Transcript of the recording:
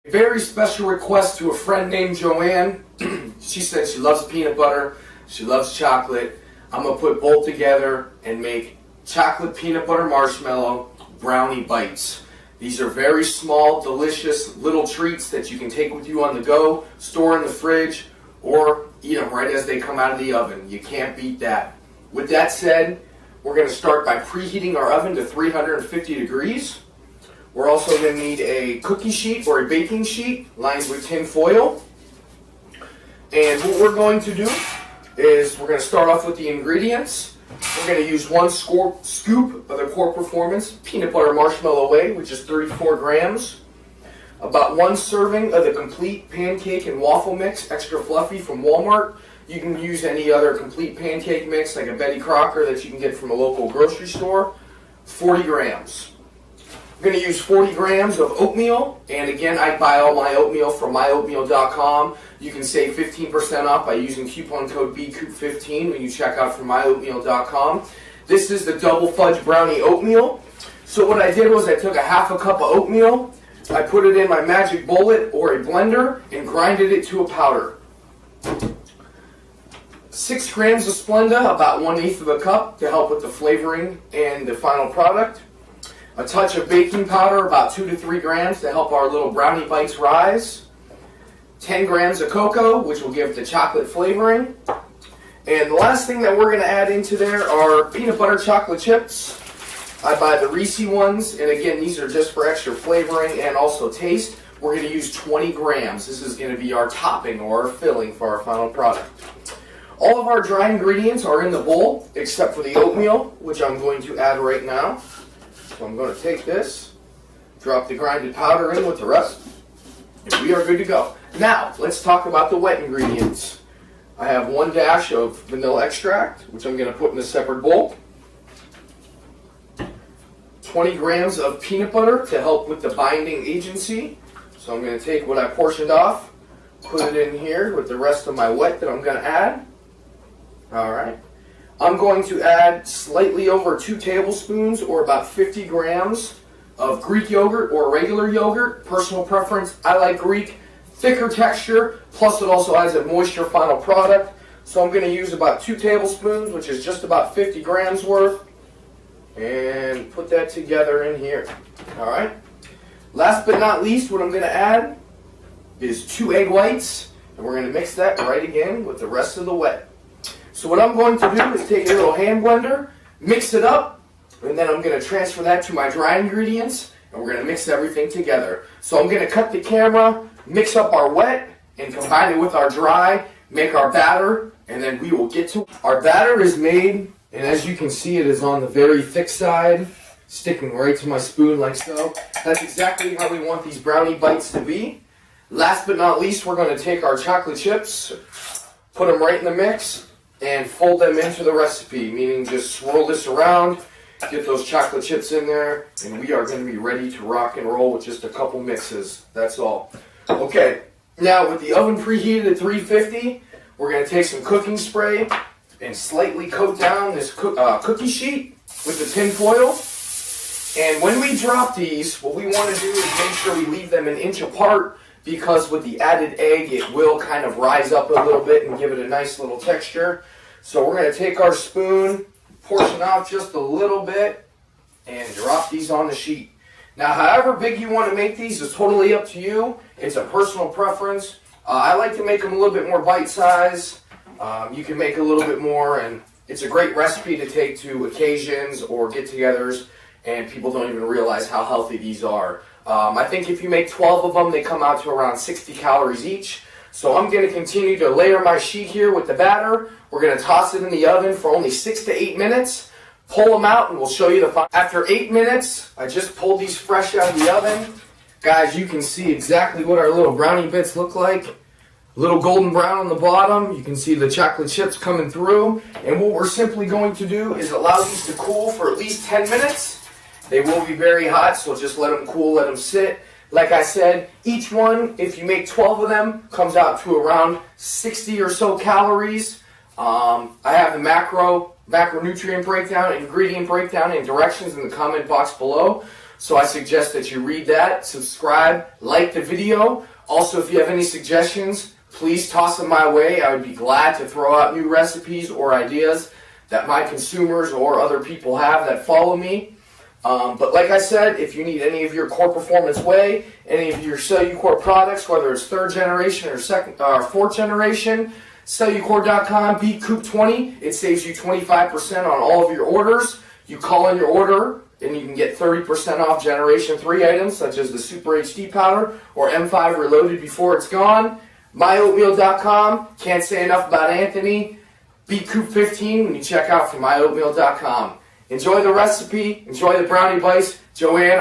Very special request to a friend named Joanne. She said she loves peanut butter, she loves chocolate. I'm going to put both together and make chocolate peanut butter marshmallow brownie bites. These are very small, delicious little treats that you can take with you on the go, store in the fridge, or eat them right as they come out of the oven. You can't beat that. With that said, we're going to start by preheating our oven to 350 degrees. We're also going to need a cookie sheet or a baking sheet lined with tin foil. And what we're going to do is we're going to start off with the ingredients. We're going to use 1 scoop of the Core Performance Peanut Butter Marshmallow Whey, which is 34 grams. About 1 serving of the complete pancake and waffle mix, extra fluffy from Walmart. You can use any other complete pancake mix like a Betty Crocker that you can get from a local grocery store. 40 grams. We're going to use 40 grams of oatmeal, and again, I buy all my oatmeal from myoatmeal.com. You can save 15% off by using coupon code Bkupniewski when you check out from myoatmeal.com. This is the double fudge brownie oatmeal. So what I did was I took a half a cup of oatmeal, I put it in my magic bullet or a blender, and grinded it to a powder. 6 grams of Splenda, about 1/8 of a cup, to help with the flavoring and the final product. A touch of baking powder, about 2 to 3 grams, to help our little brownie bites rise. 10 grams of cocoa, which will give the chocolate flavoring. And the last thing that we're going to add into there are peanut butter chocolate chips. I buy the Reese ones, and again, these are just for extra flavoring and also taste. We're going to use 20 grams. This is going to be our topping or our filling for our final product. All of our dry ingredients are in the bowl, except for the oatmeal, which I'm going to add right now. So I'm going to take this, drop the grinded powder in with the rest, and we are good to go. Now, let's talk about the wet ingredients. I have 1 dash of vanilla extract, which I'm going to put in a separate bowl. 20 grams of peanut butter to help with the binding agency. So I'm going to take what I portioned off, put it in here with the rest of my wet that I'm going to add. Alright. I'm going to add slightly over 2 tablespoons or about 50 grams of Greek yogurt or regular yogurt. Personal preference, I like Greek. Thicker texture, plus it also has a moisture final product. So I'm going to use about 2 tablespoons, which is just about 50 grams worth. And put that together in here. Alright. Last but not least, what I'm going to add is 2 egg whites. And we're going to mix that right again with the rest of the wet. So what I'm going to do is take a little hand blender, mix it up, and then I'm going to transfer that to my dry ingredients, and we're going to mix everything together. So I'm going to cut the camera, mix up our wet, and combine it with our dry, make our batter, and then we will get to it. Our batter is made, and as you can see, it is on the very thick side, sticking right to my spoon like so. That's exactly how we want these brownie bites to be. Last but not least, we're going to take our chocolate chips, put them right in the mix, and fold them into the recipe, meaning just swirl this around, get those chocolate chips in there, and we are going to be ready to rock and roll with just a couple mixes. That's all. Okay, now with the oven preheated at 350, we're going to take some cooking spray and slightly coat down this cookie sheet with the tin foil. And when we drop these, what we want to do is make sure we leave them 1 inch apart, because with the added egg, it will kind of rise up a little bit and give it a nice little texture. So we're going to take our spoon, portion off just a little bit, and drop these on the sheet. Now, however big you want to make these is totally up to you. It's a personal preference. I like to make them a little bit more bite size. You can make a little bit more, and it's a great recipe to take to occasions or get-togethers, and people don't even realize how healthy these are. I think if you make 12 of them, they come out to around 60 calories each. So I'm going to continue to layer my sheet here with the batter. We're going to toss it in the oven for only 6 to 8 minutes. Pull them out and we'll show you the final. After 8 minutes, I just pulled these fresh out of the oven. Guys, you can see exactly what our little brownie bits look like. A little golden brown on the bottom. You can see the chocolate chips coming through. And what we're simply going to do is allow these to cool for at least 10 minutes. They will be very hot, so just let them cool, let them sit. Like I said, each one, if you make 12 of them, comes out to around 60 or so calories. I have the macronutrient breakdown, ingredient breakdown, and directions in the comment box below. So I suggest that you read that, subscribe, like the video. Also, if you have any suggestions, please toss them my way. I would be glad to throw out new recipes or ideas that my consumers or other people have that follow me. But like I said, if you need any of your core performance whey, any of your Cellucor products, whether it's 3rd generation or 4th generation, Cellucor.com, Bkupniewski, it saves you 25% on all of your orders. You call in your order and you can get 30% off Generation 3 items such as the Super HD powder or M5 Reloaded before it's gone. MyOatmeal.com, can't say enough about Anthony. Bkup15 when you check out from MyOatmeal.com. Enjoy the recipe, enjoy the brownie bites. Joanne.